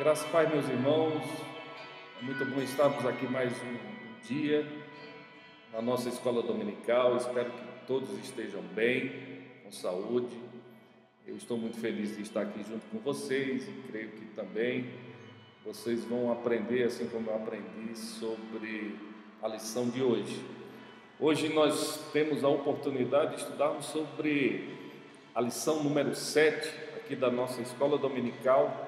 Graças a Pai, meus irmãos, é muito bom estarmos aqui mais um dia na nossa escola dominical. Espero que todos estejam bem, com saúde. Eu estou muito feliz de estar aqui junto com vocês e creio que também vocês vão aprender, assim como eu aprendi, sobre a lição de hoje. Hoje nós temos a oportunidade de estudarmos sobre a lição número 7 aqui da nossa escola dominical,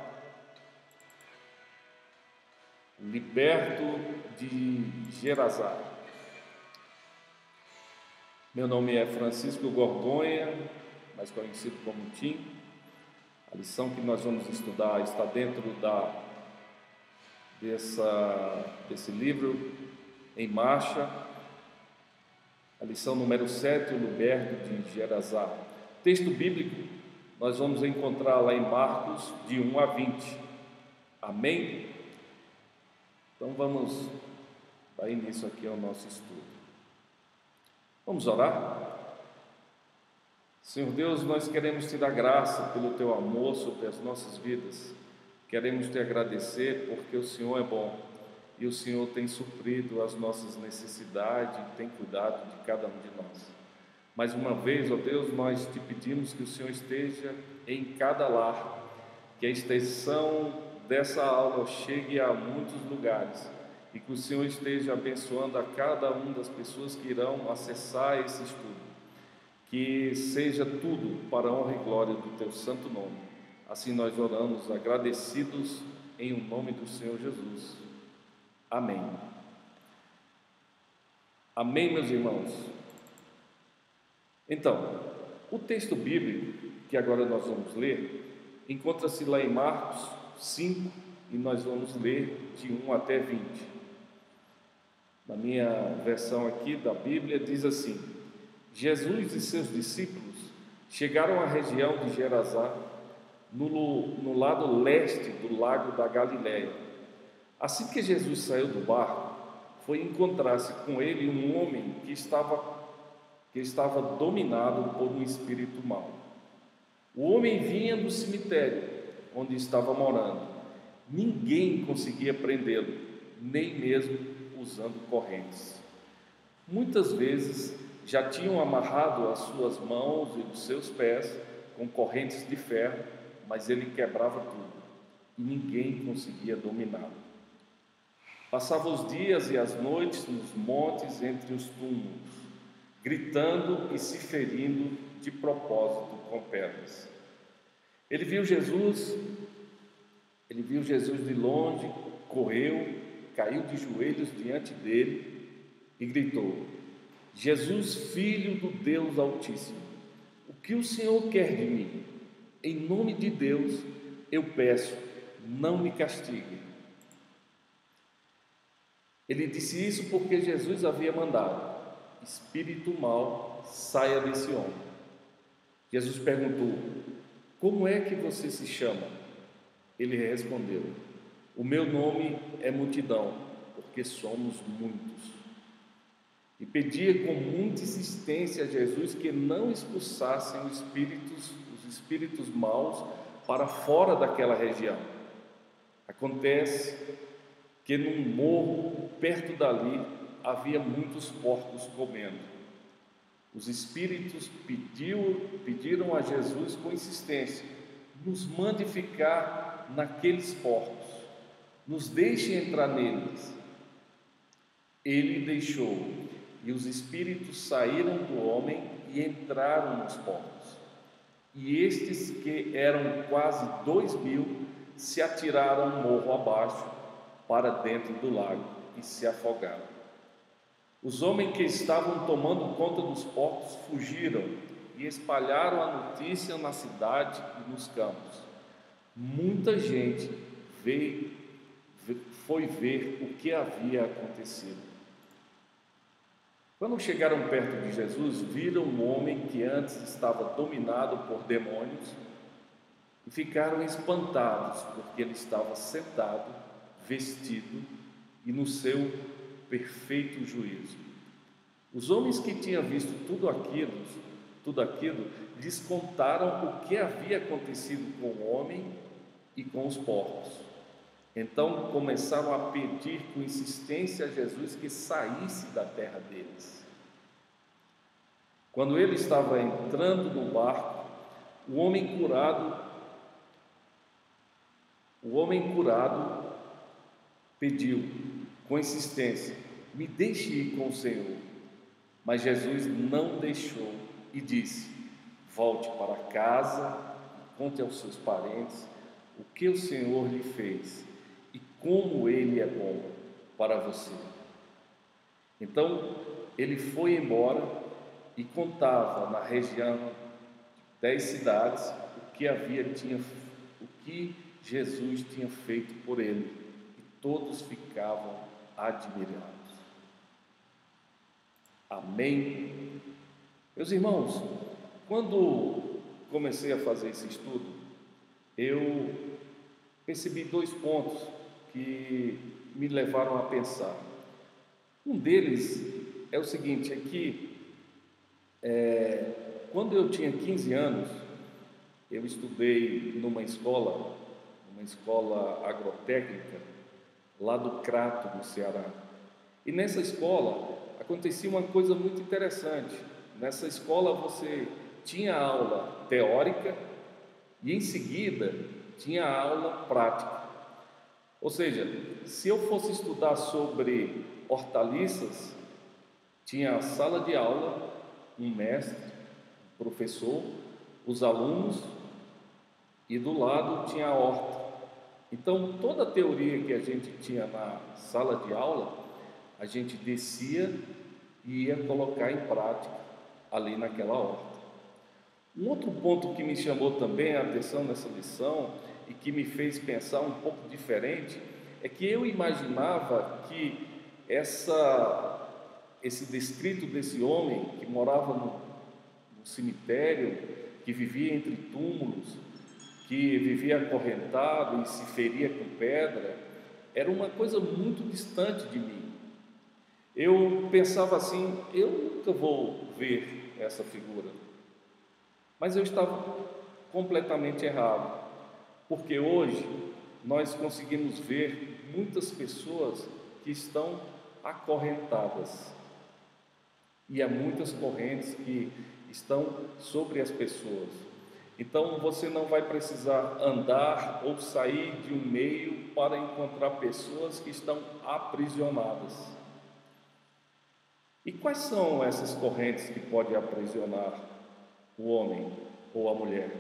Liberto de Gerasar. Meu nome é Francisco Gorgonha, mais conhecido como Tim. A lição que nós vamos estudar está dentro desse livro em marcha, a lição número 7, o Liberto de Gerasar. Texto bíblico nós vamos encontrar lá em Marcos de 1 a 20. Amém? Então vamos dar início aqui ao nosso estudo. Vamos orar? Senhor Deus, nós queremos te dar graça pelo teu amor sobre as nossas vidas. Queremos te agradecer porque o Senhor é bom e o Senhor tem suprido as nossas necessidades e tem cuidado de cada um de nós. Mais uma vez, ó Deus, nós te pedimos que o Senhor esteja em cada lar, que a extensão dessa aula chegue a muitos lugares e que o Senhor esteja abençoando a cada uma das pessoas que irão acessar esse estudo, que seja tudo para a honra e glória do teu santo nome. Assim nós oramos agradecidos em o nome do Senhor Jesus. Amém. Amém, meus irmãos. Então, o texto bíblico que agora nós vamos ler encontra-se lá em Marcos 5 e nós vamos ler de 1 até 20. Na minha versão aqui da Bíblia diz assim: Jesus e seus discípulos chegaram à região de Gerasar, no lado leste do lago da Galileia. Assim que Jesus saiu do barco, foi encontrar-se com ele um homem que estava dominado por um espírito mau. O homem vinha do cemitério onde estava morando. Ninguém conseguia prendê-lo, nem mesmo usando correntes. Muitas vezes já tinham amarrado as suas mãos e os seus pés com correntes de ferro, mas ele quebrava tudo e ninguém conseguia dominá-lo. Passava os dias e as noites nos montes entre os túmulos, gritando e se ferindo de propósito com pedras. Ele viu Jesus de longe, correu, caiu de joelhos diante dele e gritou: Jesus, filho do Deus Altíssimo, o que o Senhor quer de mim? Em nome de Deus eu peço, não me castigue. Ele disse isso porque Jesus havia mandado: espírito mau, saia desse homem. Jesus perguntou: como é que você se chama? Ele respondeu: o meu nome é Multidão, porque somos muitos. E pedia com muita insistência a Jesus que não expulsassem os espíritos maus para fora daquela região. Acontece que num morro perto dali havia muitos porcos comendo. Os espíritos pediram a Jesus com insistência: nos mande ficar naqueles porcos, nos deixe entrar neles. Ele deixou, e os espíritos saíram do homem e entraram nos porcos. E estes, que eram quase 2.000, se atiraram morro abaixo para dentro do lago e se afogaram. Os homens que estavam tomando conta dos porcos fugiram e espalharam a notícia na cidade e nos campos. Muita gente foi ver o que havia acontecido. Quando chegaram perto de Jesus, viram um homem que antes estava dominado por demônios e ficaram espantados, porque ele estava sentado, vestido e no seu perfeito juízo. Os homens que tinham visto tudo aquilo, lhes contaram o que havia acontecido com o homem e com os porcos. Então começaram a pedir com insistência a Jesus que saísse da terra deles. Quando ele estava entrando no barco, o homem curado pediu com insistência: me deixe ir com o Senhor. Mas Jesus não deixou e disse: volte para casa e conte aos seus parentes o que o Senhor lhe fez e como Ele é bom para você. Então ele foi embora e contava na região de 10 cidades o que Jesus tinha feito por ele, e todos ficavam admirados. Amém? Meus irmãos, quando comecei a fazer esse estudo, eu percebi 2 pontos que me levaram a pensar. Um deles é o seguinte: é que quando eu tinha 15 anos, eu estudei numa escola agrotécnica, lá do Crato, no Ceará. E nessa escola acontecia uma coisa muito interessante. Nessa escola você tinha aula teórica e em seguida tinha aula prática. Ou seja, se eu fosse estudar sobre hortaliças, tinha a sala de aula, um mestre, um professor, os alunos, e do lado tinha a horta. Então toda a teoria que a gente tinha na sala de aula, a gente descia e ia colocar em prática ali naquela horta. Um outro ponto que me chamou também a atenção nessa lição e que me fez pensar um pouco diferente é que eu imaginava que esse descrito desse homem que morava no cemitério, que vivia entre túmulos, que vivia acorrentado e se feria com pedra, era uma coisa muito distante de mim. Eu pensava assim: eu nunca vou ver essa figura. Mas eu estava completamente errado, porque hoje nós conseguimos ver muitas pessoas que estão acorrentadas, e há muitas correntes que estão sobre as pessoas. Então você não vai precisar andar ou sair de um meio para encontrar pessoas que estão aprisionadas. E quais são essas correntes que podem aprisionar o homem ou a mulher?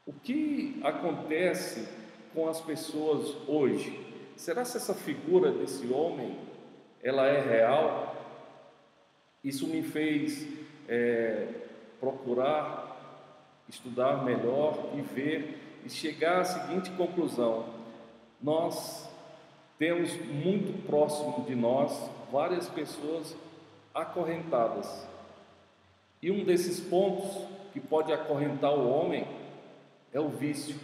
O que acontece com as pessoas hoje? Será que essa figura desse homem, ela é real? Isso me fez procurar estudar melhor e ver e chegar à seguinte conclusão: nós temos muito próximo de nós várias pessoas acorrentadas, e um desses pontos que pode acorrentar o homem é o vício.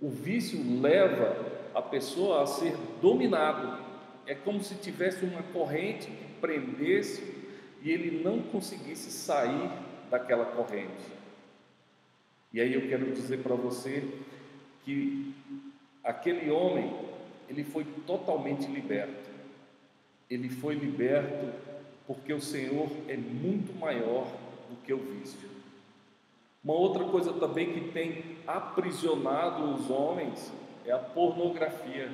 O vício leva a pessoa a ser dominado. É como se tivesse uma corrente que prendesse e ele não conseguisse sair daquela corrente. E aí eu quero dizer para você que aquele homem, ele foi totalmente liberto. Ele foi liberto porque o Senhor é muito maior do que o vício. Uma outra coisa também que tem aprisionado os homens é a pornografia.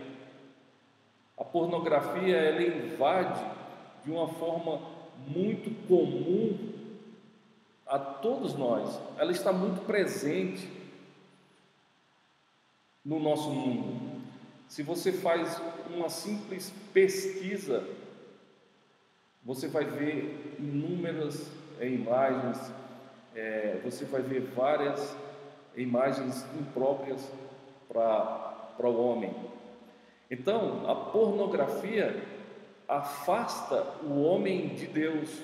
A pornografia, ela invade de uma forma muito comum a todos nós. Ela está muito presente no nosso mundo. Se você faz uma simples pesquisa, você vai ver inúmeras imagens, você vai ver várias imagens impróprias para o homem. Então, a pornografia afasta o homem de Deus,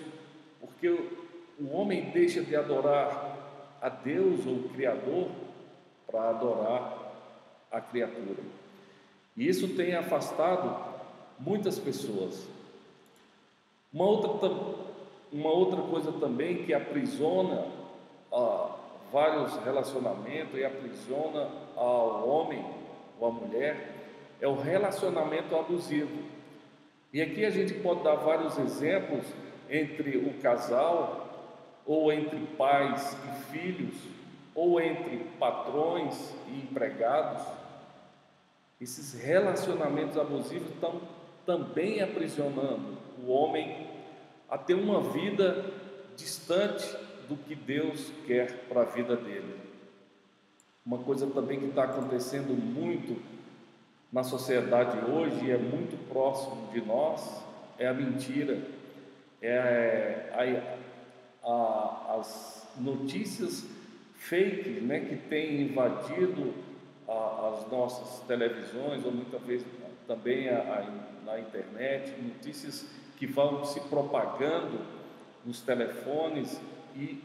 porque o homem deixa de adorar a Deus ou o Criador para adorar a criatura. E isso tem afastado muitas pessoas. Uma outra coisa também que aprisiona vários relacionamentos e aprisiona ao homem ou a mulher, é o relacionamento abusivo. E aqui a gente pode dar vários exemplos entre o casal, ou entre pais e filhos, ou entre patrões e empregados. Esses relacionamentos abusivos estão também aprisionando o homem a ter uma vida distante do que Deus quer para a vida dele. Uma coisa também que está acontecendo muito na sociedade hoje, e é muito próximo de nós, é a mentira, as notícias fake, né, que têm invadido as nossas televisões, ou muitas vezes também na internet, notícias que vão se propagando nos telefones e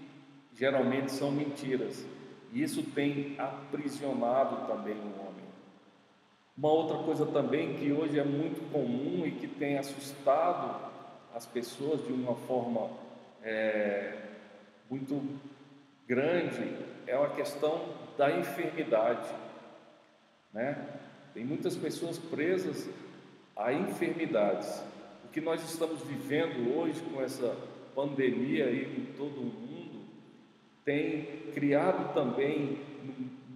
geralmente são mentiras. E isso tem aprisionado também o homem. Uma outra coisa também que hoje é muito comum e que tem assustado as pessoas de uma forma muito grande é a questão da enfermidade, né? Tem muitas pessoas presas a enfermidades. O que nós estamos vivendo hoje com essa pandemia aí em todo o mundo tem criado também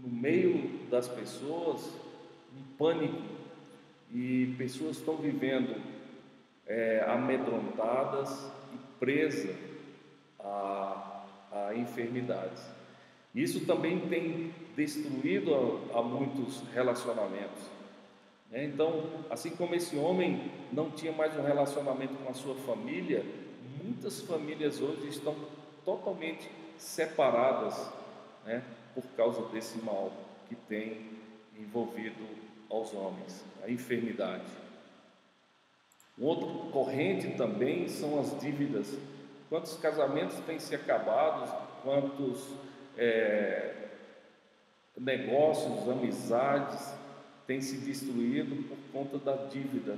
no meio das pessoas um pânico, e pessoas estão vivendo amedrontadas e presas a enfermidades. Isso também tem destruído a muitos relacionamentos, né? Então, assim como esse homem não tinha mais um relacionamento com a sua família, muitas famílias hoje estão totalmente separadas, né, por causa desse mal que tem envolvido aos homens, a enfermidade. Um outro corrente também são as dívidas. Quantos casamentos têm se acabado, quantos negócios, amizades têm se destruído por conta da dívida.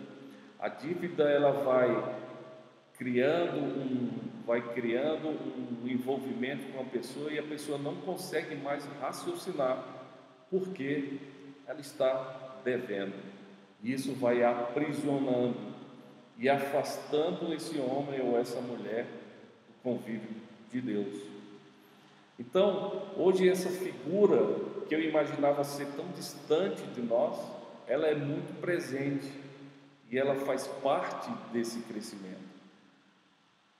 A dívida ela vai criando um envolvimento com a pessoa, e a pessoa não consegue mais raciocinar porque ela está devendo. Isso vai aprisionando e afastando esse homem ou essa mulher do convívio de Deus. Então, hoje essa figura que eu imaginava ser tão distante de nós, ela é muito presente e ela faz parte desse crescimento.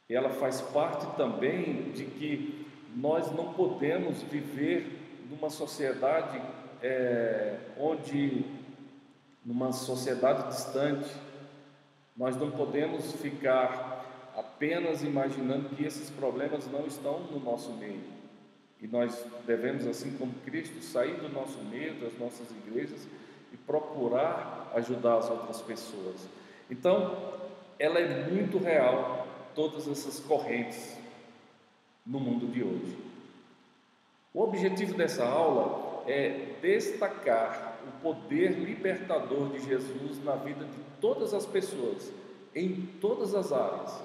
E ela faz parte também de que nós não podemos viver numa sociedade numa sociedade distante. Nós não podemos ficar apenas imaginando que esses problemas não estão no nosso meio. E nós devemos, assim como Cristo, sair do nosso meio, das nossas igrejas, e procurar ajudar as outras pessoas. Então, ela é muito real, todas essas correntes no mundo de hoje. O objetivo dessa aula é destacar o poder libertador de Jesus na vida de todas as pessoas, em todas as áreas.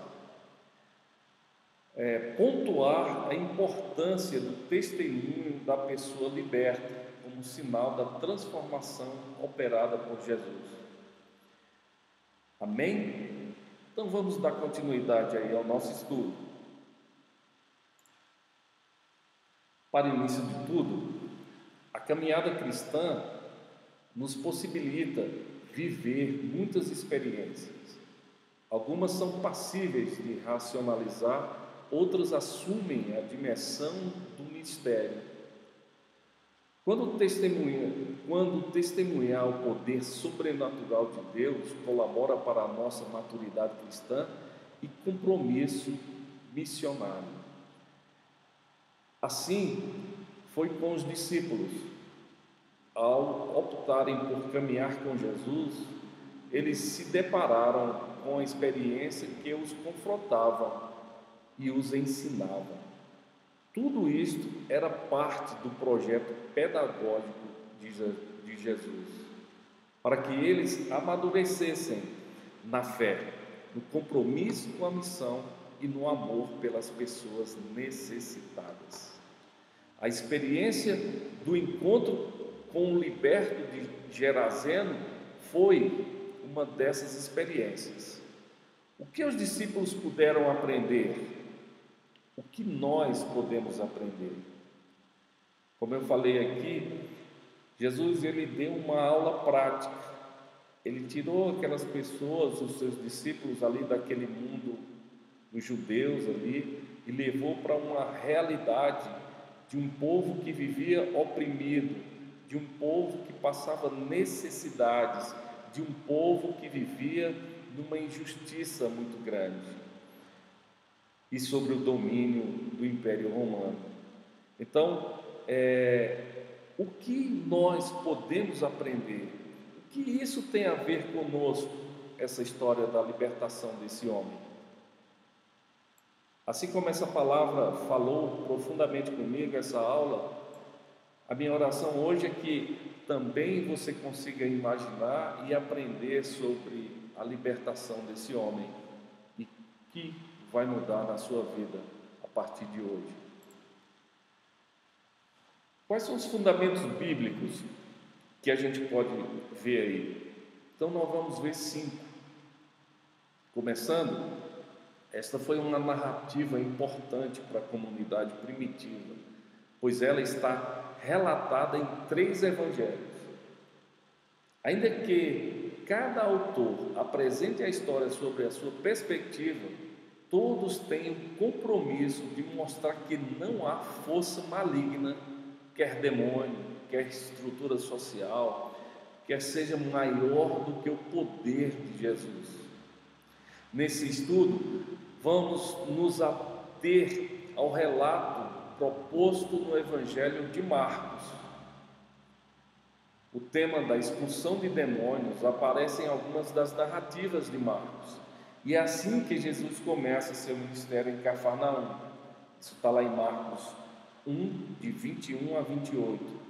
Pontuar a importância do testemunho da pessoa liberta como sinal da transformação operada por Jesus. Amém? Então vamos dar continuidade aí ao nosso estudo. Para o início de tudo, a caminhada cristã nos possibilita viver muitas experiências. Algumas são passíveis de racionalizar, outras assumem a dimensão do mistério. Quando testemunhar o poder sobrenatural de Deus colabora para a nossa maturidade cristã e compromisso missionário. Assim foi com os discípulos. Ao optarem por caminhar com Jesus, eles se depararam com a experiência que os confrontava e os ensinava. Tudo isto era parte do projeto pedagógico de Jesus, para que eles amadurecessem na fé, no compromisso com a missão e no amor pelas pessoas necessitadas. A experiência do encontro com o liberto de Gerazeno foi uma dessas experiências. O que os discípulos puderam aprender? O que nós podemos aprender? Como eu falei aqui, Jesus ele deu uma aula prática. Ele tirou aquelas pessoas, os seus discípulos ali daquele mundo dos judeus ali e levou para uma realidade de um povo que vivia oprimido, de um povo que passava necessidades, de um povo que vivia numa injustiça muito grande e sobre o domínio do Império Romano. Então, o que nós podemos aprender? O que isso tem a ver conosco, essa história da libertação desse homem? Assim como essa palavra falou profundamente comigo, essa aula, a minha oração hoje é que também você consiga imaginar e aprender sobre a libertação desse homem e que vai mudar na sua vida a partir de hoje. Quais são os fundamentos bíblicos que a gente pode ver aí? Então nós vamos ver 5. Começando, esta foi uma narrativa importante para a comunidade primitiva, pois ela está relatada em 3 evangelhos. Ainda que cada autor apresente a história sobre a sua perspectiva, todos têm o compromisso de mostrar que não há força maligna, quer demônio, quer estrutura social, quer seja maior do que o poder de Jesus. Nesse estudo, vamos nos ater ao relato proposto no Evangelho de Marcos. O tema da expulsão de demônios aparece em algumas das narrativas de Marcos. E é assim que Jesus começa seu ministério em Cafarnaum. Isso está lá em Marcos 1, de 21 a 28.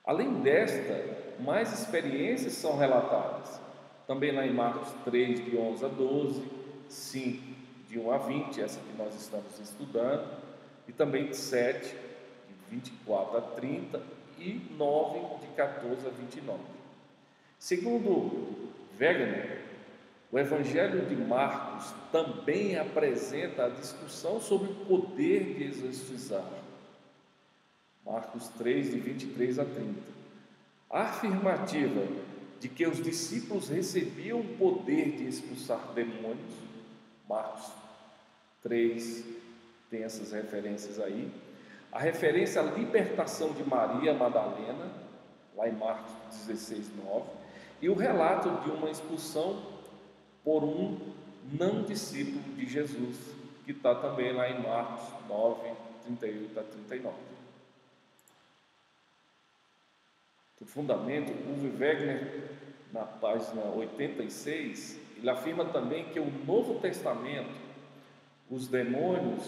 Além desta, mais experiências são relatadas. Também lá em Marcos 3, de 11 a 12, 5, de 1 a 20, essa que nós estamos estudando, e também de 7, de 24 a 30, e 9, de 14 a 29. Segundo Wegener, o Evangelho de Marcos também apresenta a discussão sobre o poder de exorcizar. Marcos 3, de 23 a 30. A afirmativa de que os discípulos recebiam o poder de expulsar demônios, Marcos 3 tem essas referências aí. A referência à libertação de Maria Madalena, lá em Marcos 16, 9, e o relato de uma expulsão por um não discípulo de Jesus, que está também lá em Marcos 9, 38 a 39. O fundamento, Uwe Wegener, na página 86, ele afirma também que o Novo Testamento, os demônios,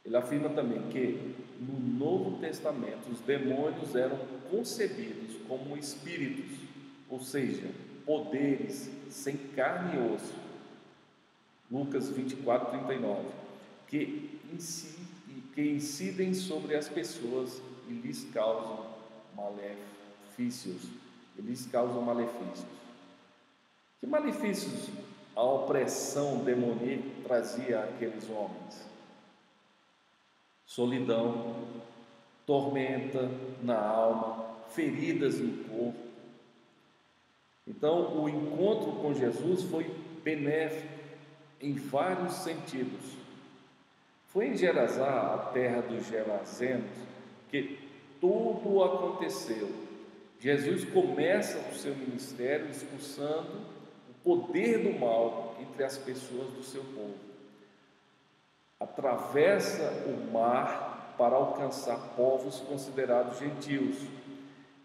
ele afirma também que no Novo Testamento os demônios eram concebidos como espíritos, ou seja, poderes sem carne e osso. Lucas 24, 39, que incidem sobre as pessoas e lhes causam malefícios. Que malefícios a opressão demoníaca trazia àqueles homens? Solidão, tormenta na alma, feridas no corpo. Então, o encontro com Jesus foi benéfico em vários sentidos. Foi em Gerasá, a terra dos Gerazenos, que tudo aconteceu. Jesus começa o seu ministério expulsando o poder do mal entre as pessoas do seu povo. Atravessa o mar para alcançar povos considerados gentios,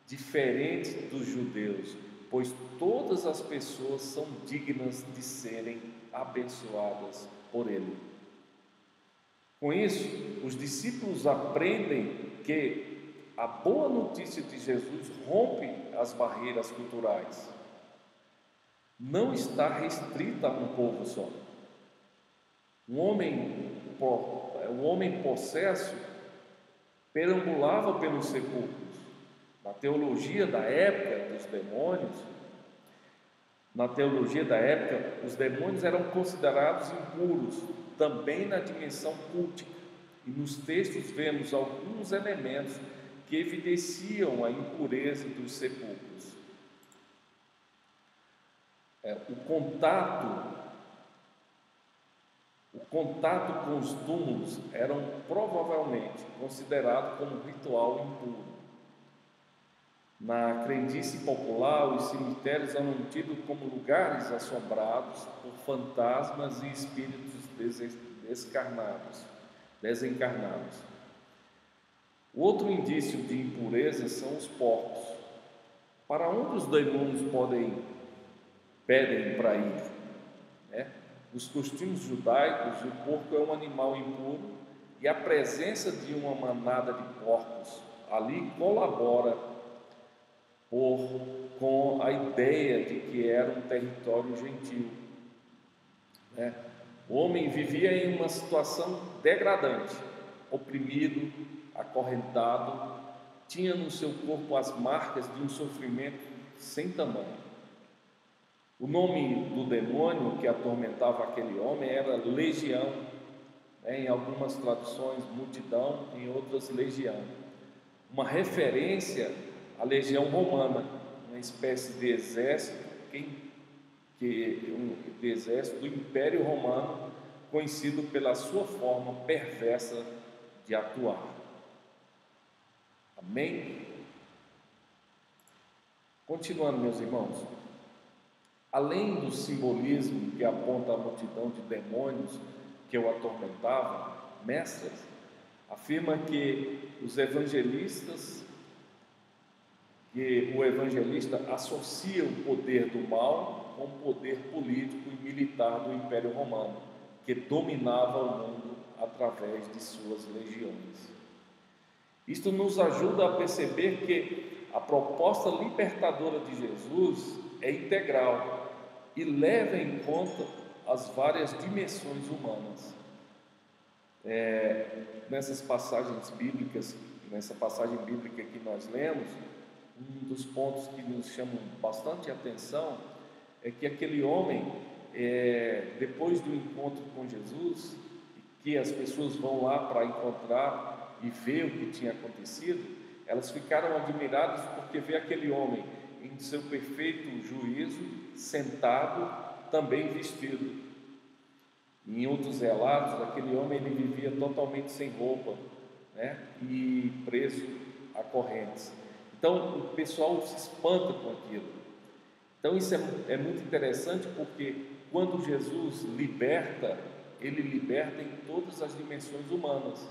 diferentes dos judeus, pois todas as pessoas são dignas de serem abençoadas por ele. Com isso, os discípulos aprendem que a boa notícia de Jesus rompe as barreiras culturais. Não está restrita a um povo só. O homem possesso perambulava pelos sepulcros, Na teologia da época dos demônios, na teologia da época, os demônios eram considerados impuros, também na dimensão cultica. E nos textos vemos alguns elementos que evidenciam a impureza dos sepulcros. O contato com os túmulos eram provavelmente considerado como ritual impuro. Na crendice popular, os cemitérios eram tidos como lugares assombrados por fantasmas e espíritos desencarnados. O outro indício de impureza são os porcos. Para onde os demônios pedem para ir, né? Nos costumes judaicos, o porco é um animal impuro e a presença de uma manada de porcos ali colabora com a ideia de que era um território gentil, né? O homem vivia em uma situação degradante, oprimido, acorrentado, tinha no seu corpo as marcas de um sofrimento sem tamanho. O nome do demônio que atormentava aquele homem era legião, né? Em algumas traduções multidão, em outras legião, uma referência à legião romana, uma espécie de exército do Império Romano, conhecido pela sua forma perversa de atuar. Amém? Continuando, meus irmãos, além do simbolismo que aponta a multidão de demônios que o atormentavam, Mestres afirma que o evangelista associa o poder do mal com o poder político e militar do Império Romano, que dominava o mundo através de suas legiões. Isto nos ajuda a perceber que a proposta libertadora de Jesus é integral e leva em conta as várias dimensões humanas. Nessa passagem bíblica que nós lemos, um dos pontos que nos chamam bastante atenção é que aquele homem, depois do encontro com Jesus, que as pessoas vão lá para encontrar e ver o que tinha acontecido, elas ficaram admiradas porque vê aquele homem em seu perfeito juízo, sentado, também vestido. Em outros relatos, aquele homem ele vivia totalmente sem roupa, né? E preso a correntes. Então o pessoal se espanta com aquilo. Então isso é muito interessante, porque quando Jesus liberta, ele liberta em todas as dimensões humanas,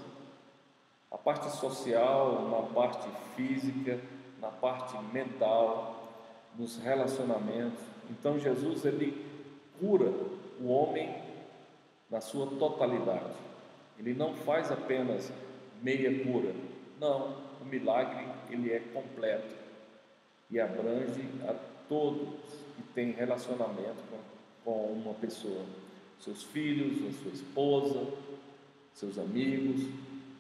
a parte social, na parte física, na parte mental, nos relacionamentos. Então Jesus ele cura o homem na sua totalidade. Ele não faz apenas meia cura, não, o milagre ele é completo e abrange a todos que têm relacionamento com uma pessoa, seus filhos, a sua esposa, seus amigos.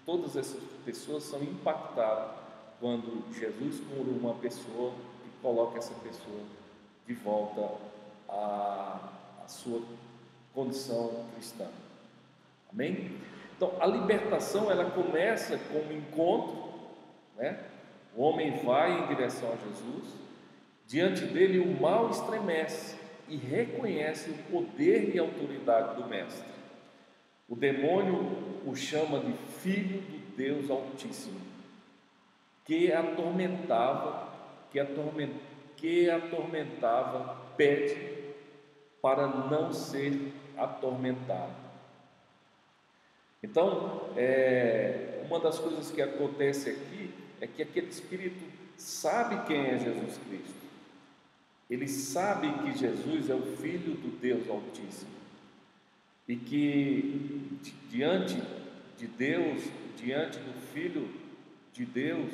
Todas essas pessoas são impactadas quando Jesus cura uma pessoa e coloca essa pessoa de volta à sua condição cristã. Amém? Então, a libertação ela começa com um encontro, né? O homem vai em direção a Jesus, diante dele o mal estremece e reconhece o poder e autoridade do Mestre. O demônio o chama de Filho do Deus Altíssimo, que atormentava, pede para não ser atormentado. Então, uma das coisas que acontece aqui é que aquele espírito sabe quem é Jesus Cristo. Ele sabe que Jesus é o Filho do Deus Altíssimo e que diante de Deus, diante do Filho de Deus,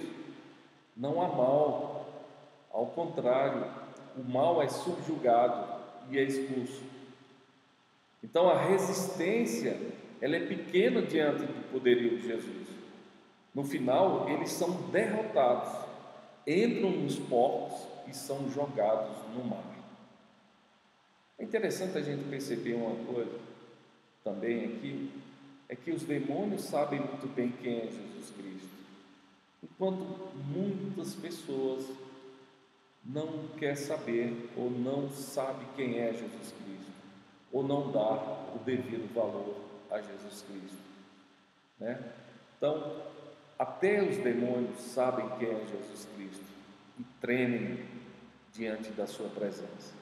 não há mal. Ao contrário, o mal é subjugado e é expulso. Então a resistência ela é pequena diante do poderio de Jesus. No final eles são derrotados entram nos porcos e são jogados no mar. É interessante a gente perceber uma coisa também aqui, é que os demônios sabem muito bem quem é Jesus Cristo, enquanto muitas pessoas não quer saber ou não sabe quem é Jesus Cristo, ou não dá o devido valor a Jesus Cristo, né? Então, até os demônios sabem quem é Jesus Cristo e tremem diante da sua presença.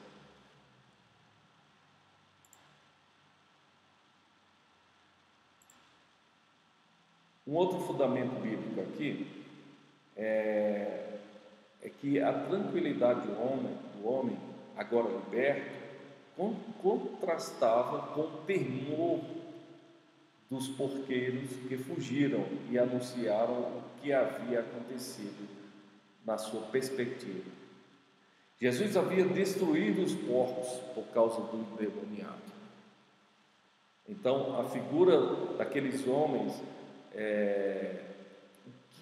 Um outro fundamento bíblico aqui é que a tranquilidade do homem agora liberto, contrastava com o temor dos porqueiros que fugiram e anunciaram o que havia acontecido na sua perspectiva. Jesus havia destruído os porcos por causa do endemoniado. Então, a figura daqueles homens,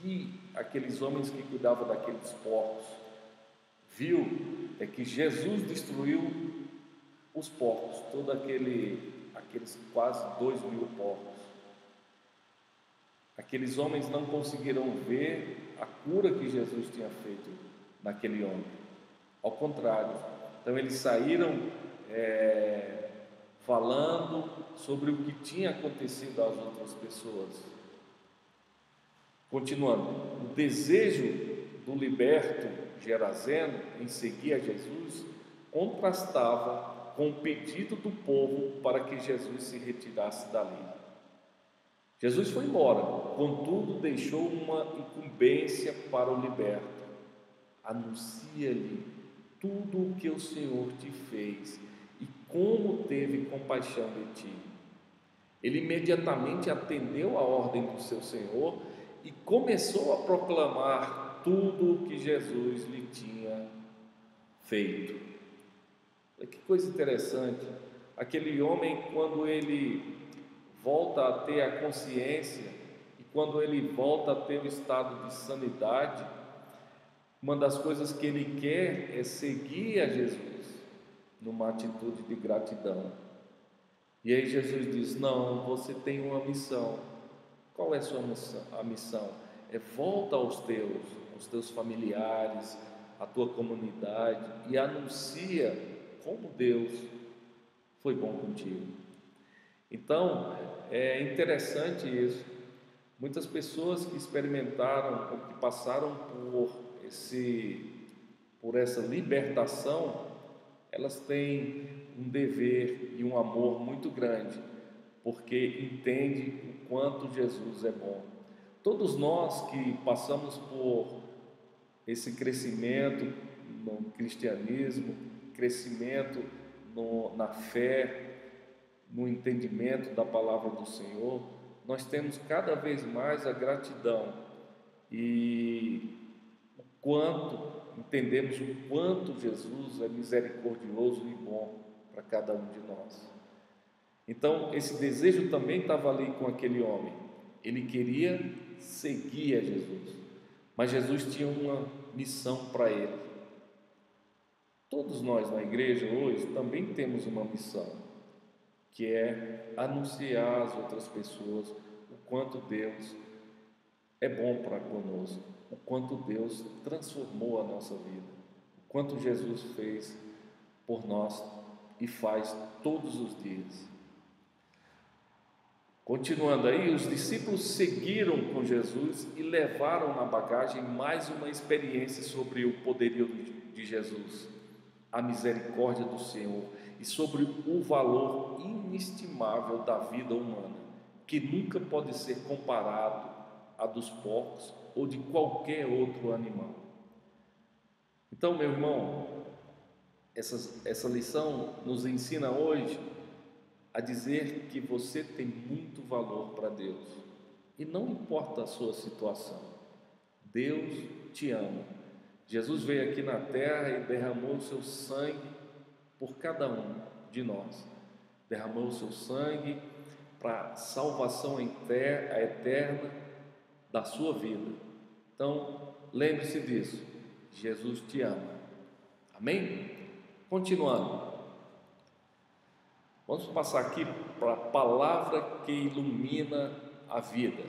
que aqueles homens que cuidavam daqueles porcos viu é que Jesus destruiu os porcos, aqueles quase 2.000 porcos. Aqueles homens não conseguiram ver a cura que Jesus tinha feito naquele homem. Ao contrário, então eles saíram falando sobre o que tinha acontecido às outras pessoas. Continuando, o desejo do liberto Gerazeno em seguir a Jesus contrastava com o pedido do povo para que Jesus se retirasse dali. Jesus foi embora, contudo deixou uma incumbência para o liberto: anuncia-lhe tudo o que o Senhor te fez e como teve compaixão de ti. Ele imediatamente atendeu a ordem do seu Senhor e começou a proclamar tudo o que Jesus lhe tinha feito. Que coisa interessante, aquele homem, quando ele volta a ter a consciência e quando ele volta a ter o estado de sanidade, uma das coisas que ele quer é seguir a Jesus numa atitude de gratidão. E aí Jesus diz: não, você tem uma missão. Qual é a sua missão? A missão é: volta aos teus familiares, à tua comunidade e anuncia como Deus foi bom contigo. Então, é interessante isso. Muitas pessoas que experimentaram ou que passaram por essa libertação, elas têm um dever e um amor muito grande, porque entendem o quanto Jesus é bom. Todos nós que passamos por esse crescimento no cristianismo, crescimento na fé, no entendimento da palavra do Senhor, nós temos cada vez mais a gratidão e entendemos o quanto Jesus é misericordioso e bom para cada um de nós. Então, esse desejo também estava ali com aquele homem. Ele queria seguir a Jesus, mas Jesus tinha uma missão para ele. Todos nós na igreja hoje também temos uma missão, que é anunciar às outras pessoas o quanto Deus é bom para conosco, o quanto Deus transformou a nossa vida, o quanto Jesus fez por nós e faz todos os dias. Continuando aí, os discípulos seguiram com Jesus e levaram na bagagem mais uma experiência sobre o poderio de Jesus, a misericórdia do Senhor e sobre o valor inestimável da vida humana, que nunca pode ser comparado a dos porcos ou de qualquer outro animal. Então, meu irmão, essa lição nos ensina hoje a dizer que você tem muito valor para Deus, e não importa a sua situação, Deus te ama. Jesus veio aqui na terra e derramou o seu sangue por cada um de nós, derramou o seu sangue para a salvação eterna da sua vida. Então, lembre-se disso, Jesus te ama. Amém? Continuando. Vamos passar aqui para a palavra que ilumina a vida.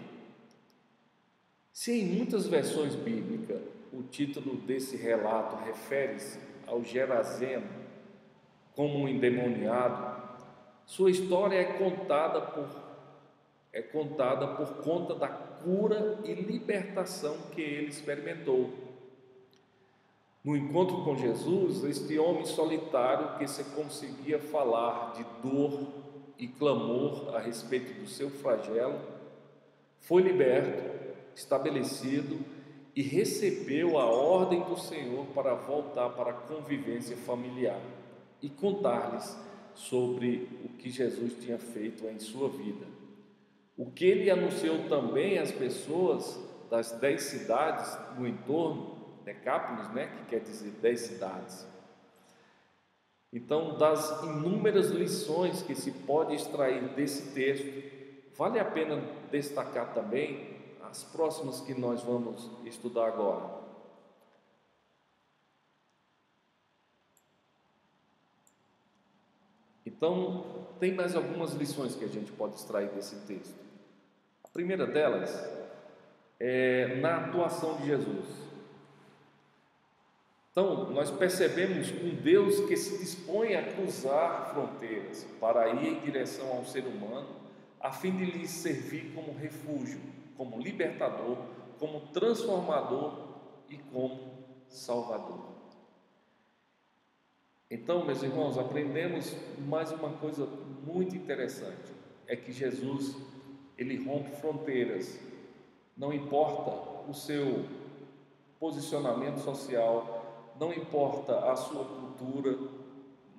Se em muitas versões bíblicas o título desse relato refere-se ao Geraseno como um endemoniado, sua história é contada por conta da cura e libertação que ele experimentou. No encontro com Jesus, este homem solitário que se conseguia falar de dor e clamor a respeito do seu flagelo, foi liberto, estabelecido e recebeu a ordem do Senhor para voltar para a convivência familiar e contar-lhes sobre o que Jesus tinha feito em sua vida. O que ele anunciou também às pessoas das 10 cidades no entorno, Decápolis, que quer dizer 10 cidades. Então, das inúmeras lições que se pode extrair desse texto, vale a pena destacar também as próximas que nós vamos estudar agora. Então, tem mais algumas lições que a gente pode extrair desse texto. A primeira delas é na atuação de Jesus. Então, nós percebemos um Deus que se dispõe a cruzar fronteiras para ir em direção ao ser humano, a fim de lhe servir como refúgio, como libertador, como transformador e como salvador. Então, meus irmãos, aprendemos mais uma coisa muito interessante, é que Jesus, ele rompe fronteiras, não importa o seu posicionamento social, não importa a sua cultura,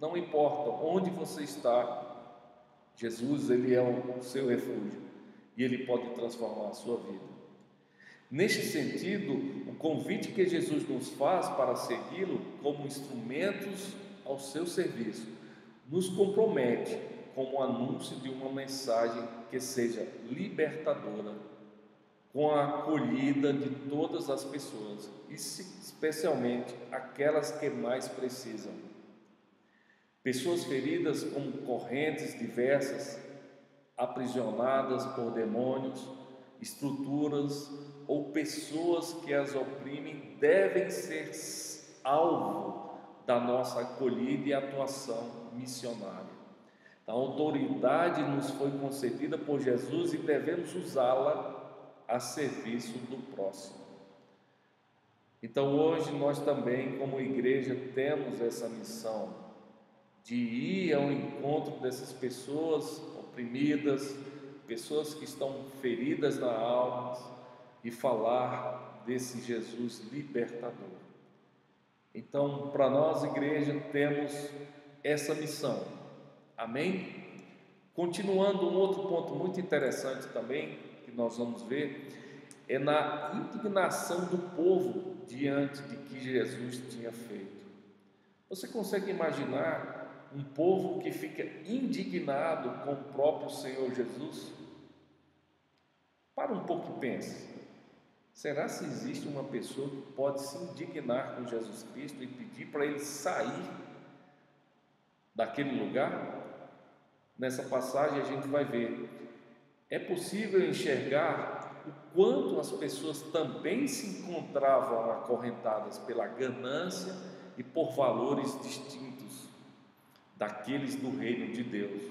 não importa onde você está, Jesus, ele é o seu refúgio e ele pode transformar a sua vida. Neste sentido, o convite que Jesus nos faz para segui-lo como instrumentos ao seu serviço nos compromete como anúncio de uma mensagem que seja libertadora, com a acolhida de todas as pessoas, e especialmente aquelas que mais precisam. Pessoas feridas com correntes diversas, aprisionadas por demônios, estruturas ou pessoas que as oprimem, devem ser alvo da nossa acolhida e atuação missionária. A autoridade nos foi concedida por Jesus e devemos usá-la a serviço do próximo. Então hoje nós também, como igreja, temos essa missão de ir ao encontro dessas pessoas oprimidas, pessoas que estão feridas na alma, e falar desse Jesus libertador. Então, para nós, igreja, temos essa missão. Amém? Continuando, um outro ponto muito interessante também, que nós vamos ver, é na indignação do povo diante de que Jesus tinha feito. Você consegue imaginar um povo que fica indignado com o próprio Senhor Jesus? Para um pouco e pense. Será se existe uma pessoa que pode se indignar com Jesus Cristo e pedir para ele sair daquele lugar? Nessa passagem a gente vai ver. É possível enxergar o quanto as pessoas também se encontravam acorrentadas pela ganância e por valores distintos daqueles do reino de Deus.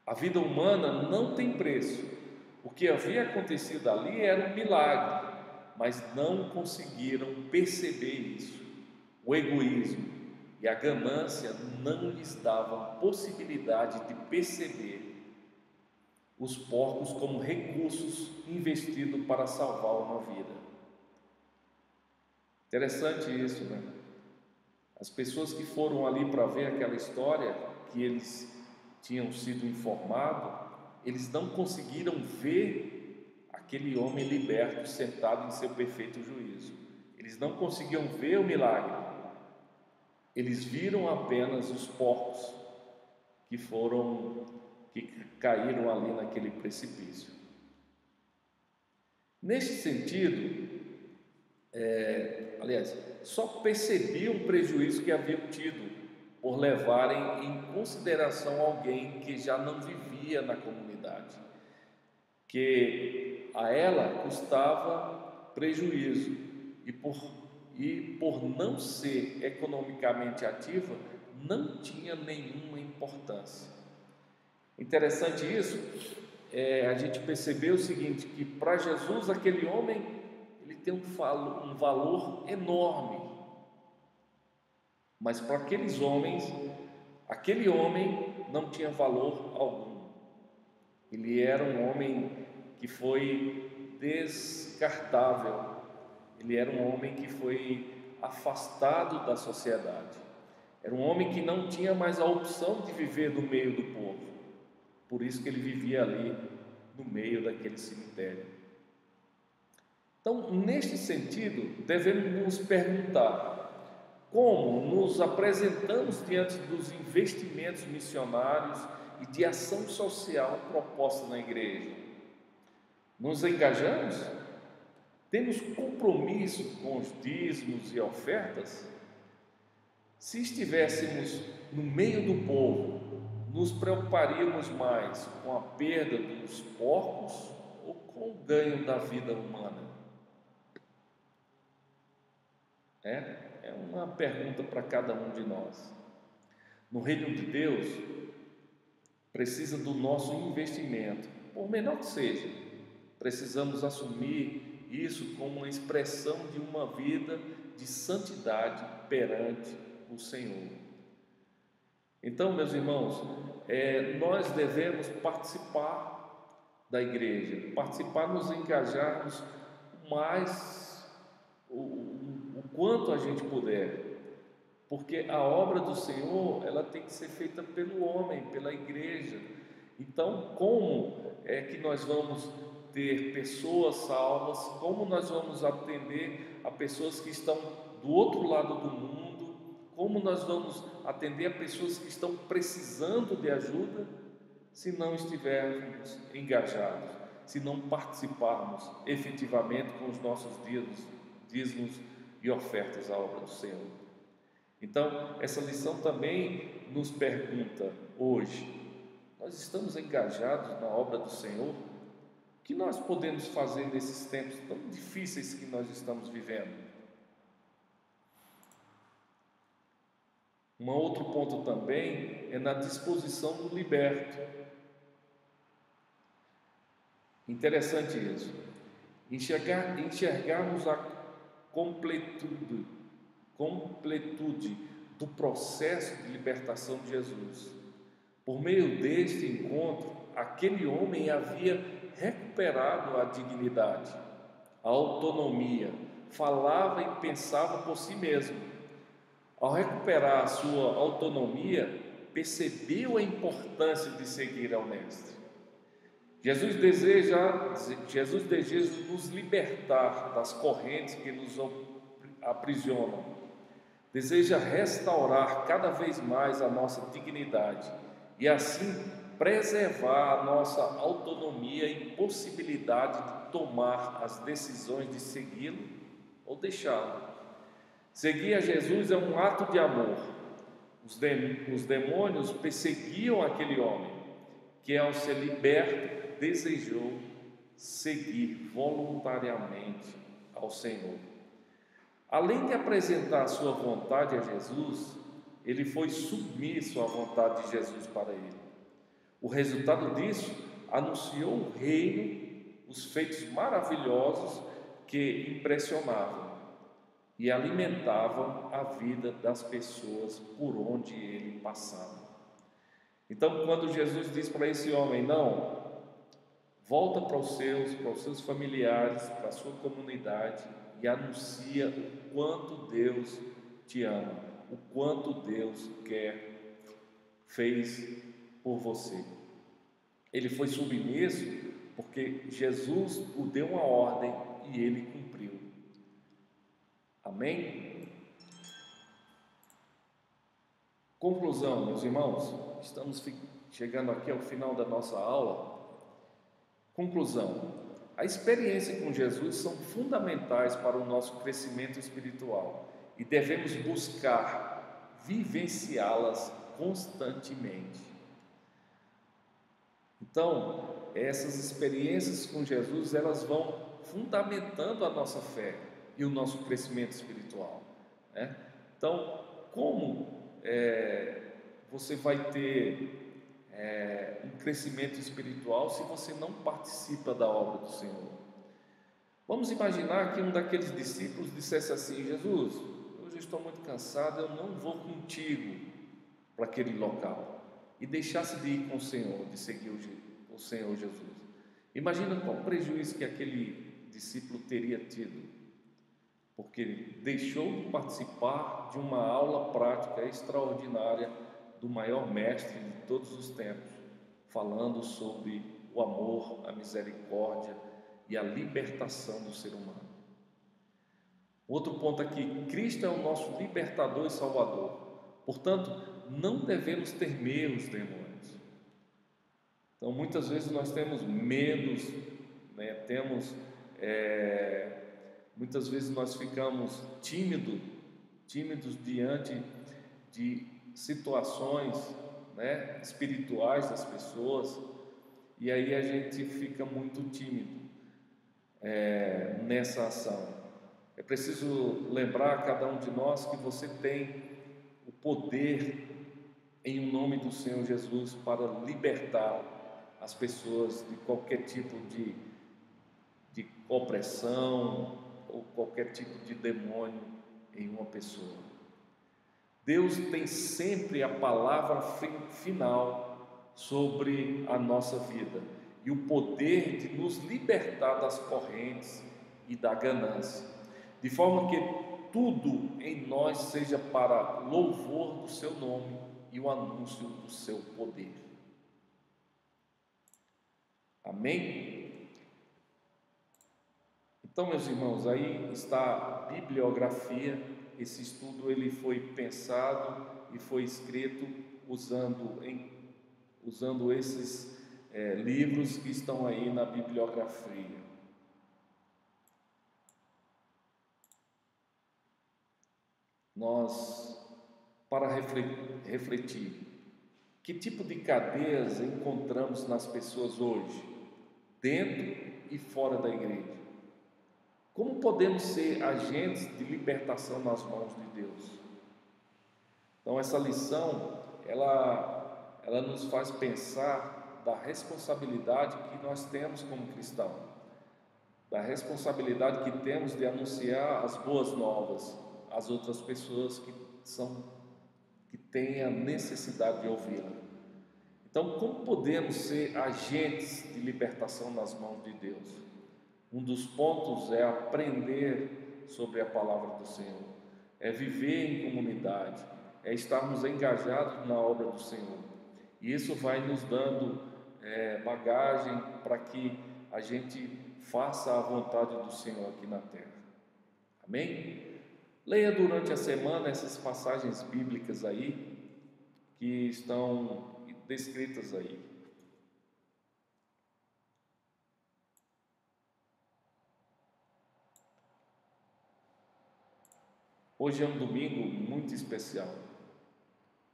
A vida humana não tem preço. O que havia acontecido ali era um milagre, mas não conseguiram perceber isso. O egoísmo e a ganância não lhes davam possibilidade de perceber os porcos como recursos investidos para salvar uma vida. Interessante isso, né? As pessoas que foram ali para ver aquela história, que eles tinham sido informados, eles não conseguiram ver aquele homem liberto sentado em seu perfeito juízo. Eles não conseguiam ver o milagre. Eles viram apenas os porcos que caíram ali naquele precipício. Neste sentido, aliás, só percebiam o prejuízo que haviam tido por levarem em consideração alguém que já não vivia na comunidade, que a ela custava prejuízo e por não ser economicamente ativa, não tinha nenhuma importância. Interessante isso, a gente percebeu o seguinte, que para Jesus aquele homem, ele tem um valor enorme, mas para aqueles homens, aquele homem não tinha valor algum. Ele era um homem que foi descartável, ele era um homem que foi afastado da sociedade, era um homem que não tinha mais a opção de viver no meio do povo, por isso que ele vivia ali no meio daquele cemitério. Então, neste sentido, devemos nos perguntar: como nos apresentamos diante dos investimentos missionários e de ação social proposta na igreja? Nos engajamos? Temos compromisso com os dízimos e ofertas? Se estivéssemos no meio do povo, nos preocuparíamos mais com a perda dos porcos ou com o ganho da vida humana? É uma pergunta para cada um de nós. No reino de Deus, precisa do nosso investimento, por menor que seja. Precisamos assumir isso como uma expressão de uma vida de santidade perante o Senhor. Então, meus irmãos, nós devemos participar da igreja, nos engajarmos mais o quanto a gente puder, porque a obra do Senhor, ela tem que ser feita pelo homem, pela igreja. Então, como é que nós vamos ter pessoas salvas? Como nós vamos atender a pessoas que estão do outro lado do mundo? Como nós vamos atender a pessoas que estão precisando de ajuda, se não estivermos engajados, se não participarmos efetivamente com os nossos dízimos e ofertas à obra do Senhor? Então, essa lição também nos pergunta hoje: nós estamos engajados na obra do Senhor? O que nós podemos fazer nesses tempos tão difíceis que nós estamos vivendo? Um outro ponto também é na disposição do liberto. Interessante isso. Enxergarmos a completude do processo de libertação de Jesus. Por meio deste encontro, aquele homem havia recuperado a dignidade, a autonomia, falava e pensava por si mesmo. Ao recuperar a sua autonomia, percebeu a importância de seguir ao Mestre. Jesus deseja nos libertar das correntes que nos aprisionam. Deseja restaurar cada vez mais a nossa dignidade e assim preservar a nossa autonomia e possibilidade de tomar as decisões de segui-lo ou deixá-lo. Seguir a Jesus é um ato de amor. Os demônios perseguiam aquele homem que, ao ser liberto, desejou seguir voluntariamente ao Senhor. Além de apresentar a sua vontade a Jesus, ele foi submisso à vontade de Jesus para ele. O resultado disso, anunciou o reino, os feitos maravilhosos que impressionavam e alimentavam a vida das pessoas por onde ele passava. Então, quando Jesus diz para esse homem: não, volta para os seus familiares, para a sua comunidade e anuncia o quanto Deus te ama, o quanto Deus fez por você. Ele foi submisso porque Jesus o deu uma ordem e ele cumpriu. Amém? Conclusão, meus irmãos, estamos chegando aqui ao final da nossa aula. Conclusão: a experiência com Jesus são fundamentais para o nosso crescimento espiritual e devemos buscar vivenciá-las constantemente. Então, essas experiências com Jesus, elas vão fundamentando a nossa fé e o nosso crescimento espiritual, né? Então, como você vai ter um crescimento espiritual se você não participa da obra do Senhor? Vamos imaginar que um daqueles discípulos dissesse assim: Jesus, hoje eu estou muito cansado, eu não vou contigo para aquele local, e deixasse de ir com o Senhor, de seguir o Senhor Jesus. Imagina qual prejuízo que aquele discípulo teria tido, porque deixou de participar de uma aula prática extraordinária do maior mestre de todos os tempos, falando sobre o amor, a misericórdia e a libertação do ser humano. Outro ponto aqui: Cristo é o nosso libertador e salvador, portanto, não devemos ter medo dos demônios. Então, muitas vezes nós temos medos, né? Muitas vezes nós ficamos tímidos diante de situações, né, espirituais das pessoas, e aí a gente fica muito tímido nessa ação. É preciso lembrar a cada um de nós que você tem o poder em nome do Senhor Jesus para libertar as pessoas de qualquer tipo de opressão ou qualquer tipo de demônio em uma pessoa. Deus tem sempre a palavra final sobre a nossa vida e o poder de nos libertar das correntes e da ganância, de forma que tudo em nós seja para louvor do seu nome e o anúncio do seu poder. Amém? Então, meus irmãos, aí está a bibliografia. Esse estudo ele foi pensado e foi escrito usando esses livros que estão aí na bibliografia. Nós, para refletir, que tipo de cadeias encontramos nas pessoas hoje, dentro e fora da igreja? Como podemos ser agentes de libertação nas mãos de Deus? Então, essa lição, ela nos faz pensar da responsabilidade que nós temos como cristãos, da responsabilidade que temos de anunciar as boas novas às outras pessoas que têm a necessidade de ouvi-la. Então, como podemos ser agentes de libertação nas mãos de Deus? Um dos pontos é aprender sobre a palavra do Senhor, é viver em comunidade, é estarmos engajados na obra do Senhor. E isso vai nos dando bagagem para que a gente faça a vontade do Senhor aqui na terra. Amém? Leia durante a semana essas passagens bíblicas aí, que estão descritas aí. Hoje é um domingo muito especial.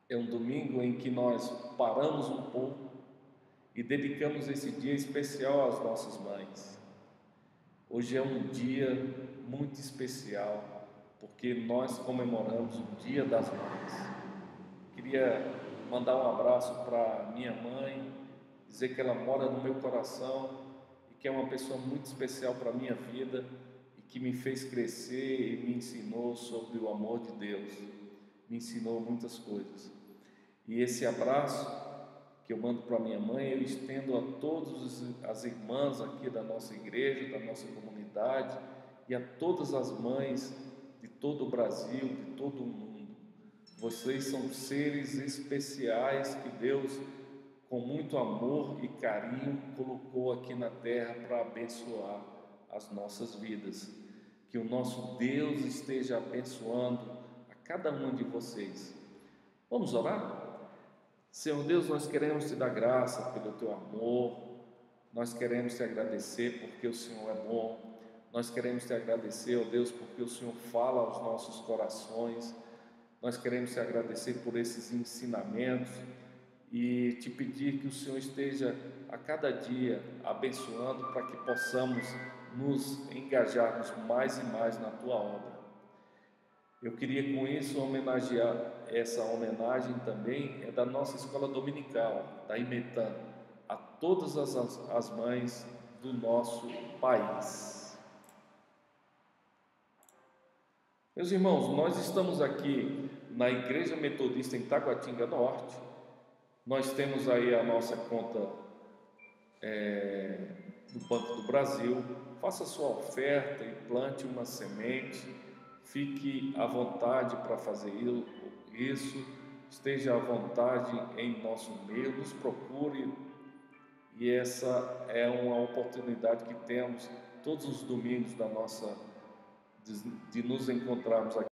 É um domingo em que nós paramos um pouco e dedicamos esse dia especial às nossas mães. Hoje é um dia muito especial, porque nós comemoramos o Dia das Mães. Queria mandar um abraço para minha mãe, dizer que ela mora no meu coração e que é uma pessoa muito especial para a minha vida, que me fez crescer e me ensinou sobre o amor de Deus, me ensinou muitas coisas. E esse abraço que eu mando para minha mãe, eu estendo a todas as irmãs aqui da nossa igreja, da nossa comunidade, e a todas as mães de todo o Brasil, de todo o mundo. Vocês são seres especiais que Deus, com muito amor e carinho, colocou aqui na terra para abençoar as nossas vidas. Que o nosso Deus esteja abençoando a cada um de vocês. Vamos orar? Senhor Deus, nós queremos te dar graça pelo teu amor, Nós queremos te agradecer porque o Senhor é bom. Nós queremos te agradecer, ó Deus, porque o Senhor fala aos nossos corações. Nós queremos te agradecer por esses ensinamentos e te pedir que o Senhor esteja a cada dia abençoando para que possamos nos engajarmos mais e mais na tua obra. Eu queria com isso homenagear, essa homenagem também é da nossa escola dominical, da Imetã, a todas as mães do nosso país. Meus irmãos, nós estamos aqui na Igreja Metodista em Taguatinga Norte. Nós temos aí a nossa conta no Banco do Brasil. Faça sua oferta e plante uma semente. Fique à vontade para fazer isso. Esteja à vontade em nosso meio, nos procure. E essa é uma oportunidade que temos todos os domingos de nos encontrarmos aqui